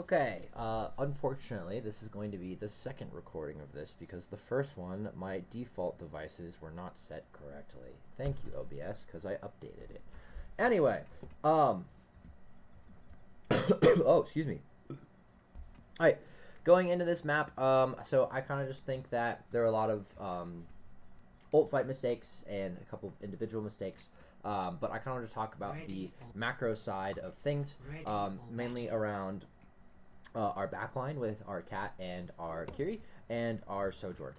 Okay, unfortunately, this is going to be the second recording of this because the first one, my default devices were not set correctly. Thank you, OBS, because I updated it. Anyway, oh, excuse me. All right, going into this map, so I kind of just think that there are a lot of ult fight mistakes and a couple of individual mistakes. But I kind of want to talk about the macro side of things, mainly around our backline with our cat and our Kiri and our Sojourn.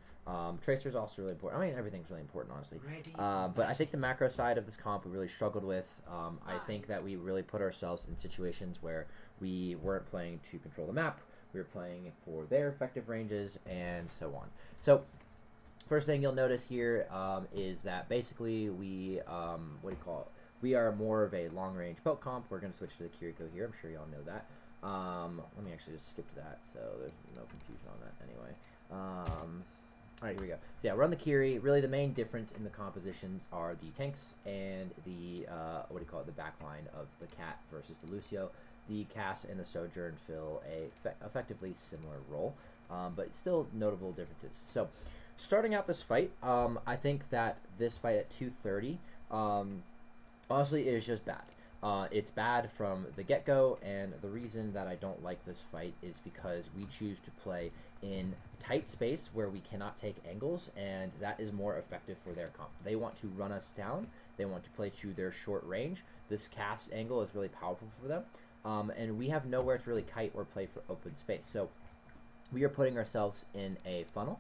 Tracer is also really important. I mean, everything's really important, honestly. But I think the macro side of this comp we really struggled with. I think that we really put ourselves in situations where we weren't playing to control the map. We were playing for their effective ranges and so on. So first thing you'll notice here is that basically we, what do you call it? We are more of a long-range poke comp. We're going to switch to the Kiriko here. I'm sure you all know that. Let me actually just skip to that so there's no confusion on that anyway. Alright, here we go. So yeah, we're on the Kiri. Really the main difference in the compositions are the tanks and the, what do you call it, the backline of the cat versus the Lucio. The Cass and the Sojourn fill a effectively similar role, but still notable differences. So starting out this fight, I think that this fight at 230, honestly, is just bad. It's bad from the get-go, and the reason that I don't like this fight is because we choose to play in tight space where we cannot take angles, and that is more effective for their comp. They want to run us down. They want to play to their short range. This cast angle is really powerful for them, and we have nowhere to really kite or play for open space. So we are putting ourselves in a funnel,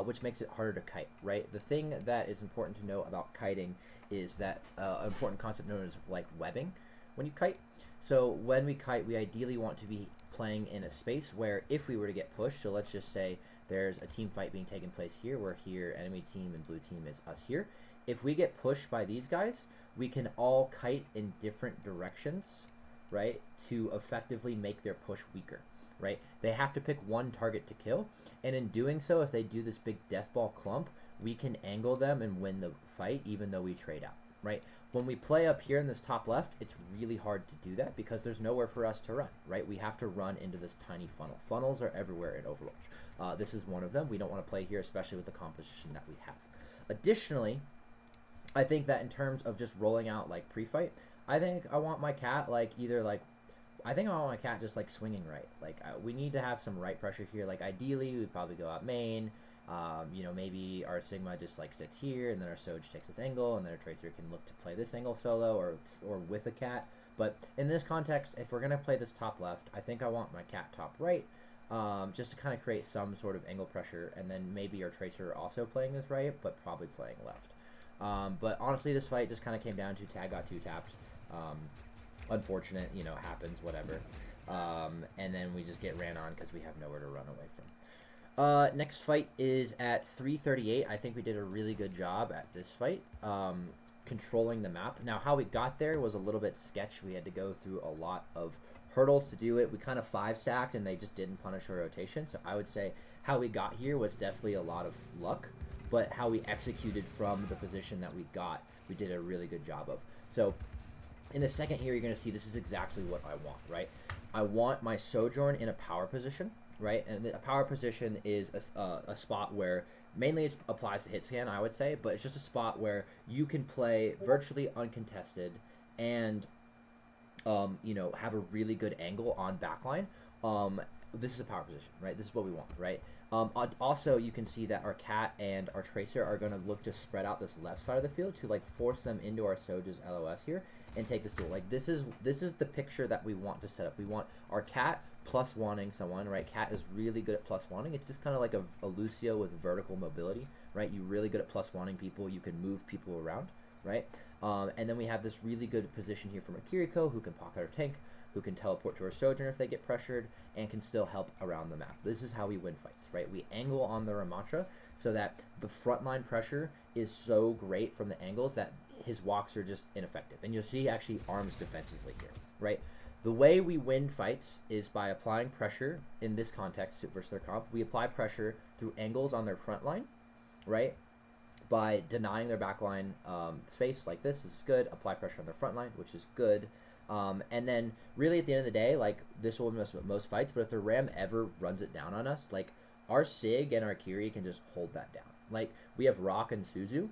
which makes it harder to kite, right? The thing that is important to know about kiting is that an important concept known as like webbing when you kite. So when we kite, we ideally want to be playing in a space where if we were to get pushed, so let's just say there's a team fight being taken place here, we're here, enemy team and blue team is us here. If we get pushed by these guys, we can all kite in different directions, right, to effectively make their push weaker, right? They have to pick one target to kill, and in doing so, if they do this big death ball clump, we can angle them and win the fight even though we trade out, right? When we play up here in this top left, it's really hard to do that because there's nowhere for us to run, right? We have to run into this tiny funnel. Funnels are everywhere in Overwatch. This is one of them. We don't want to play here, especially with the composition that we have. Additionally, I think that in terms of just rolling out like pre-fight, I think I want my cat like either like I think I want my cat just like swinging right. Like we need to have some right pressure here. Like ideally, we'd probably go out main. You know, maybe our Sigma just like sits here, and then our Soj takes this angle, and then our Tracer can look to play this angle solo or with a cat. But in this context, if we're gonna play this top left, I think I want my cat top right, just to kind of create some sort of angle pressure, and then maybe our Tracer also playing this right, but probably playing left. But honestly, this fight just kind of came down to tag got two tapped. Unfortunate, you know, happens, whatever. And then we just get ran on because we have nowhere to run away from. Next fight is at 338. I think we did a really good job at this fight, controlling the map. Now, how we got there was a little bit sketch. We had to go through a lot of hurdles to do it. We kind of 5-stacked, and they just didn't punish our rotation. So I would say how we got here was definitely a lot of luck, but how we executed from the position that we got, we did a really good job of. So in a second here, you're going to see this is exactly what I want, right? I want my Sojourn in a power position, right? And a power position is a spot where mainly it applies to hit scan, I would say, but it's just a spot where you can play virtually uncontested and, you know, have a really good angle on backline. This is a power position, right? This is what we want, right? Also, you can see that our cat and our Tracer are going to look to spread out this left side of the field to like force them into our Soj's LOS here and take this duel. Like this is the picture that we want to set up. We want our cat plus wanting someone, right? Cat is really good at plus wanting. It's just kind of like a Lucio with vertical mobility, right? You're really good at plus wanting people. You can move people around, right? And then we have this really good position here from a Kiriko who can pocket our tank, who can teleport to our Sojourn if they get pressured, and can still help around the map. This is how we win fights, right? We angle on the Ramattra so that the frontline pressure is so great from the angles that his walks are just ineffective. And you'll see he actually arms defensively here, right? The way we win fights is by applying pressure in this context versus their comp. We apply pressure through angles on their front line, right? By denying their backline space like this is good. Apply pressure on their front line, which is good. And then really at the end of the day, like this will win us most fights. But if the Ram ever runs it down on us, like our Sig and our Kiri can just hold that down. Like we have Rock and Suzu.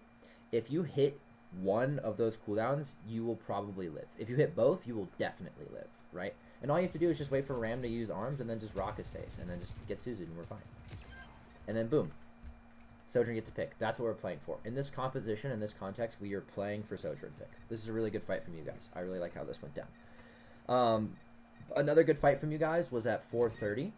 If you hit one of those cooldowns, you will probably live. If you hit both, you will definitely live, right? And all you have to do is just wait for Ram to use arms and then just rock his face and then just get Suzu and we're fine. And then boom. Sojourn gets a pick. That's what we're playing for. In this composition, in this context, we are playing for Sojourn pick. This is a really good fight from you guys. I really like how this went down. Another good fight from you guys was at 4:30.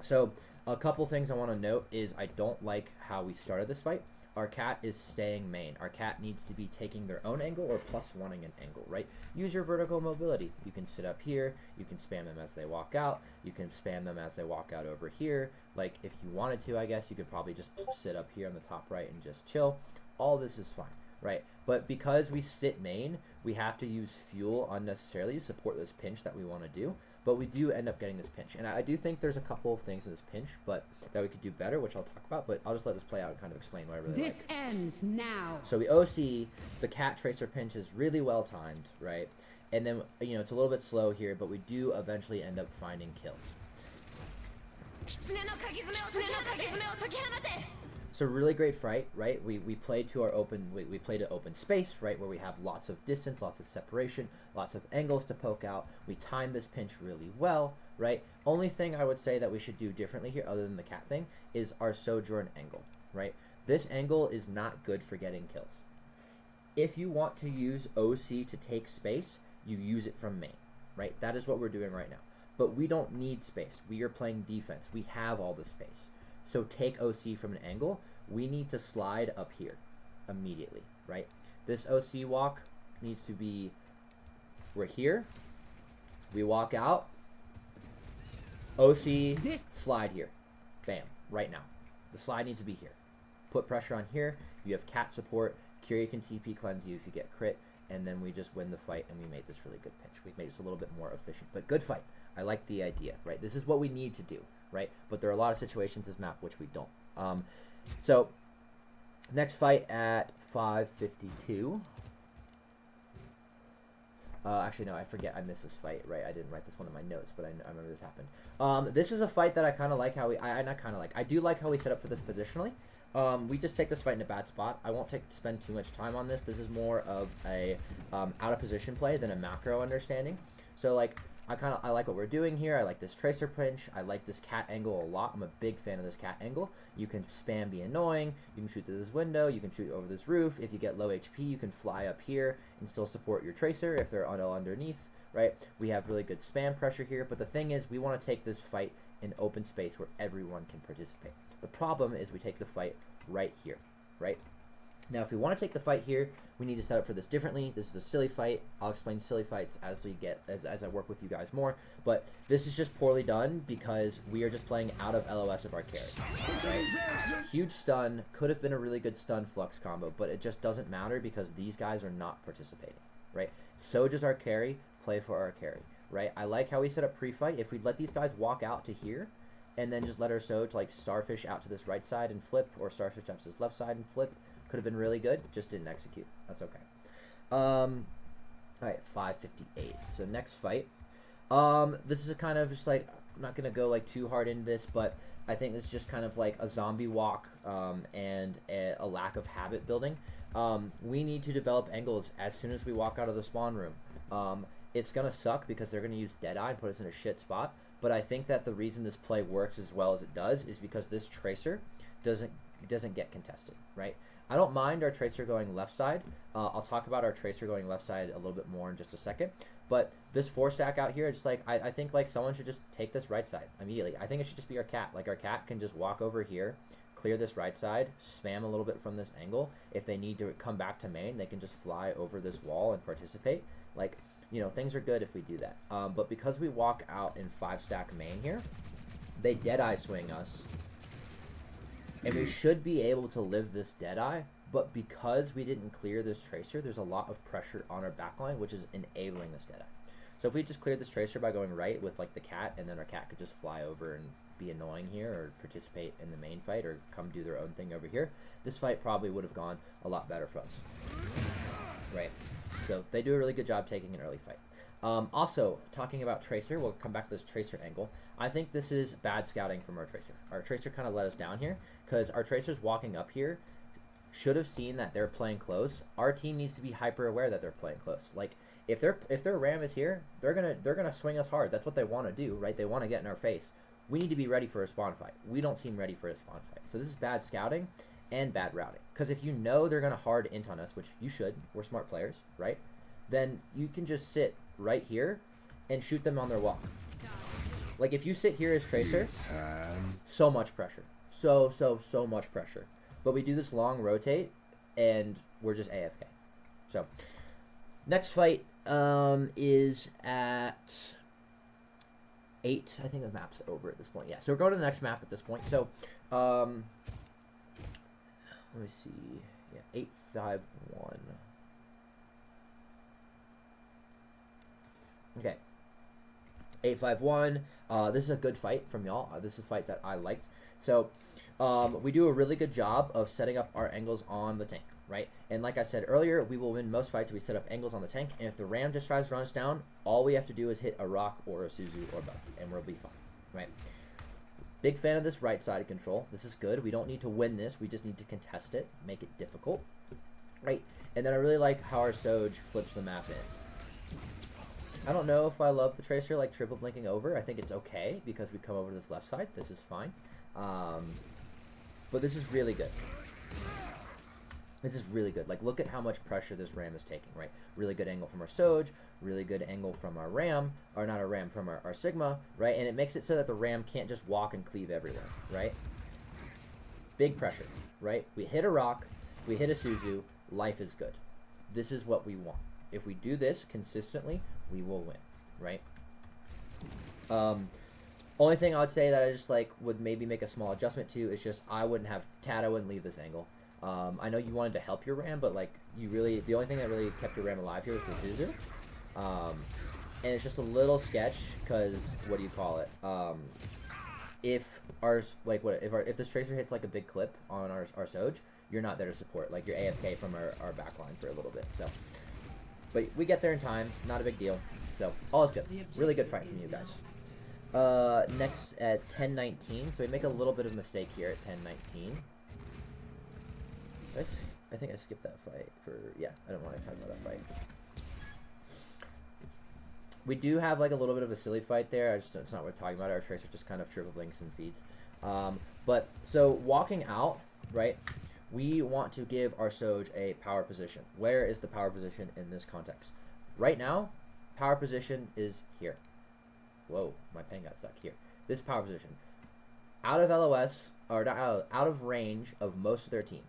So a couple things I want to note is I don't like how we started this fight. Our cat is staying main. Our cat needs to be taking their own angle or plus wanting an angle, right? Use your vertical mobility. You can sit up here. You can spam them as they walk out. You can spam them as they walk out over here. Like, if you wanted to, I guess, you could probably just sit up here on the top right and just chill. All this is fine, right? But because we sit main, we have to use fuel unnecessarily to support this pinch that we want to do. But we do end up getting this pinch. And I do think there's a couple of things in this pinch but that we could do better, which I'll talk about. But I'll just let this play out and kind of explain what I really This like. ends now. So we OC, the cat tracer pinch is really well timed, right? And then, you know, it's a little bit slow here, but we do eventually end up finding kills. So really great fight, right? We played to our open, we played to open space, right? Where we have lots of distance, lots of separation, lots of angles to poke out. We timed this pinch really well, right? Only thing I would say that we should do differently here, other than the cat thing, is our Sojourn angle, right? This angle is not good for getting kills. If you want to use OC to take space, you use it from main, right? That is what we're doing right now. But we don't need space. We are playing defense. We have all the space. So take OC from an angle. We need to slide up here immediately, right? This OC walk needs to be, we're here. We walk out. OC, slide here. Bam, right now. The slide needs to be here. Put pressure on here. You have cat support. Kiri can TP cleanse you if you get crit. And then we just win the fight and we made this really good pinch. We made this a little bit more efficient. But good fight. I like the idea, right? This is what we need to do, right? But there are a lot of situations in this map which we don't. So, next fight at 5:52. Actually, no, I forget. I missed this fight, right? I didn't write this one in my notes, but I remember this happened. This is a fight that I kind of like how we... I do like how we set up for this positionally. We just take this fight in a bad spot. I won't spend too much time on this. This is more of a out-of-position play than a macro understanding. So, like... I like what we're doing here. I like this tracer pinch. I like this cat angle a lot. I'm a big fan of this cat angle. You can spam be annoying. You can shoot through this window. You can shoot over this roof. If you get low HP, you can fly up here and still support your tracer if they're underneath, right? We have really good spam pressure here. But the thing is, we want to take this fight in open space where everyone can participate. The problem is we take the fight right here, right? Now, if we want to take the fight here, we need to set up for this differently. This is a silly fight. I'll explain silly fights as I work with you guys more. But this is just poorly done because we are just playing out of LOS of our carry. Right? Huge stun. Could have been a really good stun flux combo, but it just doesn't matter because these guys are not participating. Right? Soja's our carry. Play for our carry. Right? I like how we set up pre-fight. If we let these guys walk out to here, and then just let our Soj like starfish out to this right side and flip, or starfish out to this left side and flip, could have been really good, just didn't execute. That's okay. Alright, 5:58. So next fight. This is a kind of just like, I'm not gonna go like too hard into this, but I think this is just kind of like a zombie walk and a lack of habit building. We need to develop angles as soon as we walk out of the spawn room. It's gonna suck because they're gonna use Deadeye and put us in a shit spot, but I think that the reason this play works as well as it does is because this tracer doesn't get contested, right? I don't mind our tracer going left side. I'll talk about our tracer going left side a little bit more in just a second. But this 4-stack out here, just like I think like someone should just take this right side immediately. I think it should just be our cat. Like our cat can just walk over here, clear this right side, spam a little bit from this angle. If they need to come back to main, they can just fly over this wall and participate. Like, you know, things are good if we do that. But because we walk out in 5-stack main here, they Deadeye swing us. And we should be able to live this Deadeye, but because we didn't clear this tracer, there's a lot of pressure on our backline, which is enabling this Deadeye. So if we just cleared this tracer by going right with like the cat, and then our cat could just fly over and be annoying here, or participate in the main fight, or come do their own thing over here, this fight probably would have gone a lot better for us. Right? So they do a really good job taking an early fight. Also, talking about Tracer, we'll come back to this Tracer angle. I think this is bad scouting from our Tracer. Our Tracer kind of let us down here because our Tracer's walking up here should have seen that they're playing close. Our team needs to be hyper aware that they're playing close. Like if their ram is here, they're gonna swing us hard. That's what they want to do, right? They want to get in our face. We need to be ready for a spawn fight. We don't seem ready for a spawn fight. So this is bad scouting and bad routing. Because if you know they're gonna hard int on us, which you should, we're smart players, right? Then you can just sit right here and shoot them on their walk. Like if you sit here as Tracer, so much pressure. So much pressure. But we do this long rotate, and we're just AFK. So, next fight is at 8. I think the map's over at this point. Yeah, so we're going to the next map at this point. So, let me see. Yeah, 851. Okay. 851. This is a good fight from y'all. This is a fight that I liked. So, we do a really good job of setting up our angles on the tank, right? And like I said earlier, we will win most fights if we set up angles on the tank. And if the ram just tries to run us down, all we have to do is hit a rock or a Suzu or both, and we'll be fine, right? Big fan of this right-sided control. This is good. We don't need to win this. We just need to contest it, make it difficult, right? And then I really like how our Soj flips the map in. I don't know if I love the Tracer like triple blinking over. I think it's okay because we come over to this left side. This is fine. But this is really good. This is really good. Like, look at how much pressure this ram is taking, right? Really good angle from our Soj, really good angle from our ram, or not our ram, from our Sigma, right? And it makes it so that the ram can't just walk and cleave everywhere, right? Big pressure, right? We hit a rock, we hit a Suzu, life is good. This is what we want. If we do this consistently, we will win, right? Only thing I would say that I just like would maybe make a small adjustment to is just I wouldn't have Tad, I wouldn't leave this angle. I know you wanted to help your ram, but like you really, the only thing that really kept your ram alive here was the Suzu. And it's just a little sketch because what do you call it? If our like what if this Tracer hits like a big clip on our Soj, you're not there to support. Like you're AFK from our back line for a little bit. So, but we get there in time. Not a big deal. So all is good. Really good fight from you guys. Next at 10:19, so we make a little bit of mistake here at 10:19. I think I skipped that fight for, yeah, I don't want to talk about that fight. We do have like a little bit of a silly fight there. It's not worth talking about. Our Tracer just kind of triple blinks and feeds. But so walking out, right? We want to give our Soj a power position. Where is the power position in this context? Right now, power position is here. Whoa, my pen got stuck here. This power position, out of LOS or out of range of most of their team,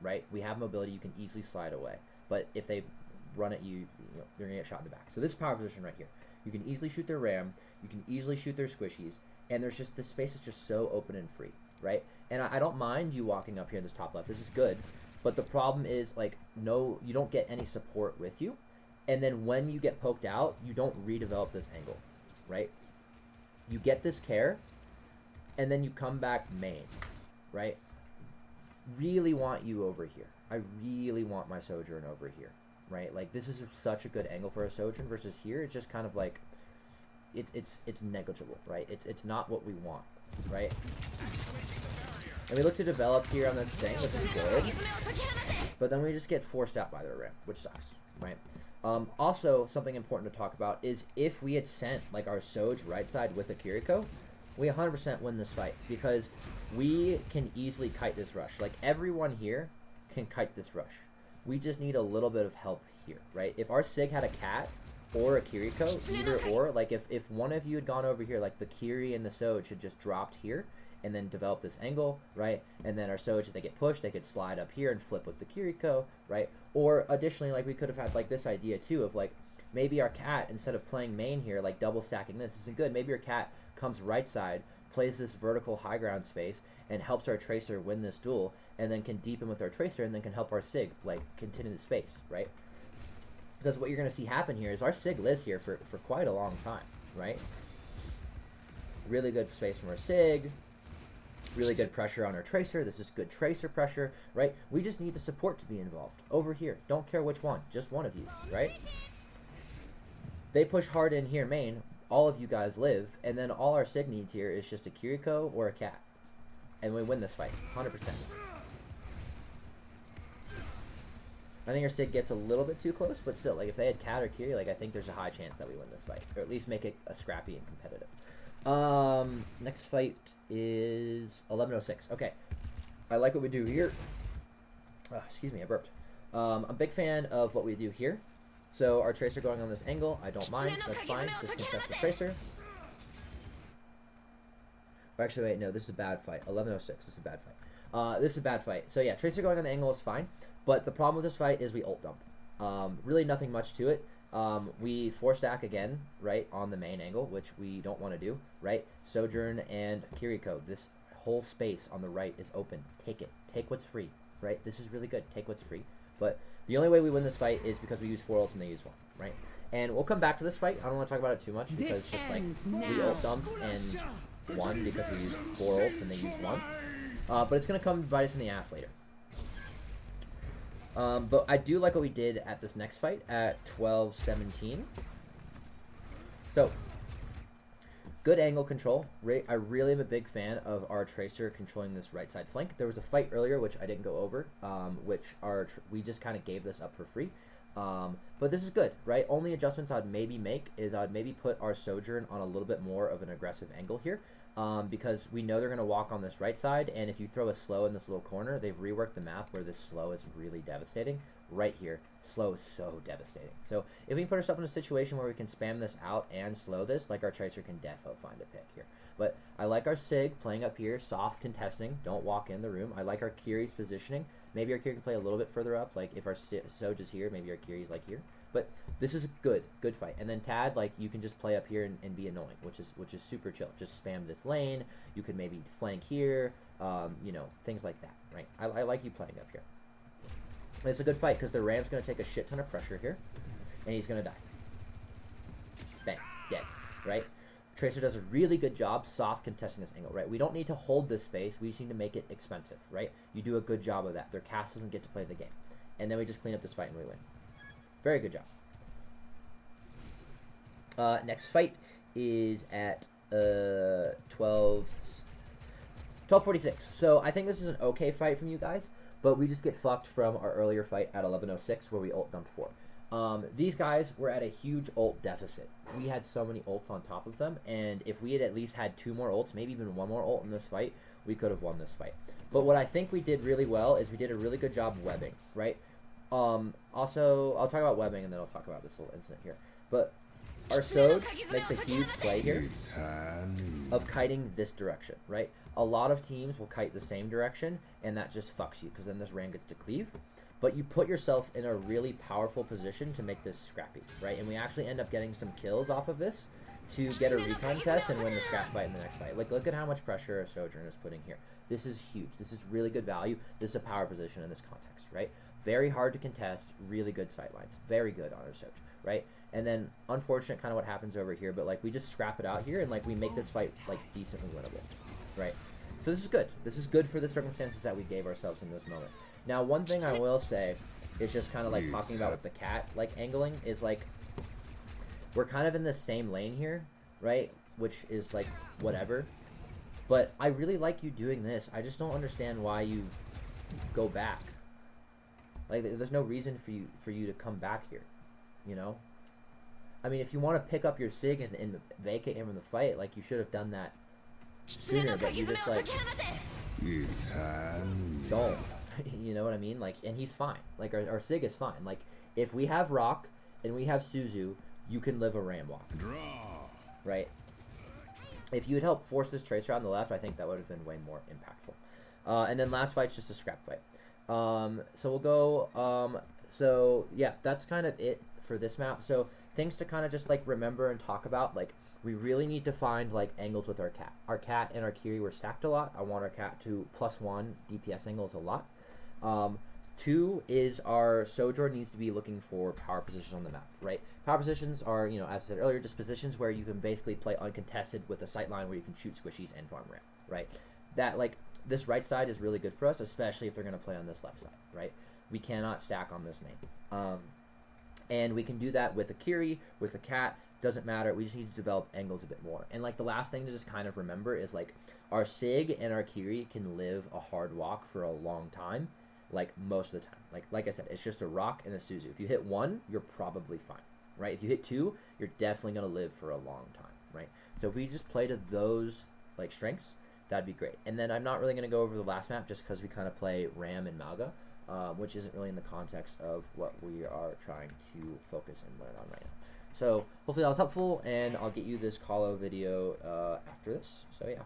right? We have mobility. You can easily slide away, but if they run at you, they're gonna get shot in the back. So this power position right here, you can easily shoot their ram. You can easily shoot their squishies, and there's just this space is just so open and free, right? And I don't mind you walking up here in this top left. This is good, but the problem is like no, you don't get any support with you, and then when you get poked out, you don't redevelop this angle, right? You get this care, and then you come back main, right? Really want you over here. I really want my Sojourn over here, right? Like this is such a good angle for a Sojourn versus here. It's just kind of like, it's negligible, right? It's not what we want, right? And we look to develop here on this thing, which is good, but then we just get forced out by their ram, which sucks, right? Also, something important to talk about is if we had sent like our Soj right side with a Kiriko, we 100% win this fight because we can easily kite this rush. Like everyone here can kite this rush. We just need a little bit of help here, right? If our Sig had a cat or a Kiriko, either or, like if one of you had gone over here, like the Kiri and the Soj had just dropped here and then develop this angle, right? And then our Soj, if they get pushed, they could slide up here and flip with the Kiriko, right? Or additionally, like we could have had like this idea too of like maybe our cat, instead of playing main here, like double stacking this isn't good. Maybe your cat comes right side, plays this vertical high ground space, and helps our Tracer win this duel, and then can deepen with our Tracer, and then can help our Sig like continue the space, right? Because what you're gonna see happen here is our Sig lives here for quite a long time, right? Really good space from our Sig. Really good pressure on our Tracer. This is good Tracer pressure, right? We just need the support to be involved. Over here. Don't care which one. Just one of you, right? They push hard in here main, all of you guys live, and then all our Sig needs here is just a Kiriko or a cat. And we win this fight, 100%. I think our Sig gets a little bit too close, but still, like, if they had cat or Kiri, like, I think there's a high chance that we win this fight. Or at least make it a scrappy and competitive. Next fight is 1106. Okay. I like what we do here. Oh, excuse me, I burped. I'm a big fan of what we do here. So our Tracer going on this angle, I don't mind. That's fine. Just contest the Tracer. Or actually, wait, no, this is a bad fight. 1106, this is a bad fight. This is a bad fight. So yeah, Tracer going on the angle is fine. But the problem with this fight is we ult dump. Really nothing much to it. We 4-stack again, right, on the main angle, which we don't want to do, right? Sojourn and Kiriko, this whole space on the right is open. Take it. Take what's free, right? This is really good. Take what's free. But the only way we win this fight is because we use 4 ults and they use 1, right? And we'll come back to this fight. I don't want to talk about it too much because it's just like we ult dumped and won because we used 4 ults and they used 1. But it's going to come bite us in the ass later. But I do like what we did at this next fight at 12-17. So, good angle control. I really am a big fan of our Tracer controlling this right side flank. There was a fight earlier, which I didn't go over, which we just kind of gave this up for free. But this is good, right? Only adjustments I'd maybe make is I'd maybe put our Sojourn on a little bit more of an aggressive angle here. Because we know they're going to walk on this right side, and if you throw a slow in this little corner, they've reworked the map where this slow is really devastating. Right here, slow is so devastating. So if we put ourselves in a situation where we can spam this out and slow this, like our Tracer can defo find a pick here. But I like our Sig playing up here, soft contesting, don't walk in the room. I like our Kiri's positioning. Maybe our Kiri can play a little bit further up, like if our Soj is here, maybe our Kiri's like here. But this is a good fight. And then Tad, like, you can just play up here and be annoying, which is super chill. Just spam this lane. You can maybe flank here, you know, things like that, right? I like you playing up here. And it's a good fight because the Ram's going to take a shit ton of pressure here, and he's going to die. Bang, dead, right? Tracer does a really good job soft contesting this angle, right? We don't need to hold this space. We just need to make it expensive, right? You do a good job of that. Their cast doesn't get to play the game. And then we just clean up this fight and we win. Very good job. Next fight is at 12:46. So I think this is an okay fight from you guys, but we just get fucked from our earlier fight at 11:06 where we ult dumped 4. These guys were at a huge ult deficit. We had so many ults on top of them, and if we had at least had 2 more ults, maybe even 1 more ult in this fight, we could have won this fight. But what I think we did really well is we did a really good job webbing, right? Also, I'll talk about webbing and then I'll talk about this little incident here. But our Soj makes a huge play here of kiting this direction, right? A lot of teams will kite the same direction, and that just fucks you because then this ram gets to cleave. But you put yourself in a really powerful position to make this scrappy, right? And we actually end up getting some kills off of this to get a recon test and win the scrap fight in the next fight. Like, look at how much pressure a Sojourn is putting here. This is huge. This is really good value. This is a power position in this context, right? Very hard to contest, really good sightlines. Very good on our Soj, right? And then, unfortunate kind of what happens over here, but, like, we just scrap it out here, and, like, we make this fight, like, decently winnable, right? So this is good. This is good for the circumstances that we gave ourselves in this moment. Now, one thing I will say is just kind of, like, talking about with the cat, like, angling, is, like, we're kind of in the same lane here, right? Which is, like, whatever. But I really like you doing this. I just don't understand why you go back. Like, there's no reason for you to come back here, you know? I mean, if you want to pick up your Sig and vacate him in the fight, like, you should have done that sooner, but you just, like, don't. You know what I mean? Like, and he's fine. Like, our Sig is fine. Like, if we have Rock and we have Suzu, you can live a ram walk. Right? If you had helped force this Tracer on the left, I think that would have been way more impactful. And then last fight's just a scrap fight. So we'll go, so yeah, that's kind of it for this map. So things to kind of just, like, remember and talk about, like, we really need to find, like, angles with our cat. Our cat and our Kiri were stacked a lot. I want our cat to +1 DPS angles a lot. 2 is our Sojourn needs to be looking for power positions on the map, right? Power positions are, you know, as I said earlier, just positions where you can basically play uncontested with a sight line where you can shoot squishies and farm ramp, right? That, like, this right side is really good for us, especially if they're going to play on this left side, right? We cannot stack on this main. And we can do that with a Kiri, with a cat, doesn't matter. We just need to develop angles a bit more. And like the last thing to just kind of remember is like our Sig and our Kiri can live a hard walk for a long time, like most of the time. Like I said, it's just a rock and a Suzu. If you hit one, you're probably fine, right? If you hit two, you're definitely gonna live for a long time, right? So if we just play to those like strengths, that'd be great. And then I'm not really gonna go over the last map just because we kind of play Ram and Malga. Which isn't really in the context of what we are trying to focus and learn on right now. So hopefully that was helpful, and I'll get you this call-out video after this. So yeah.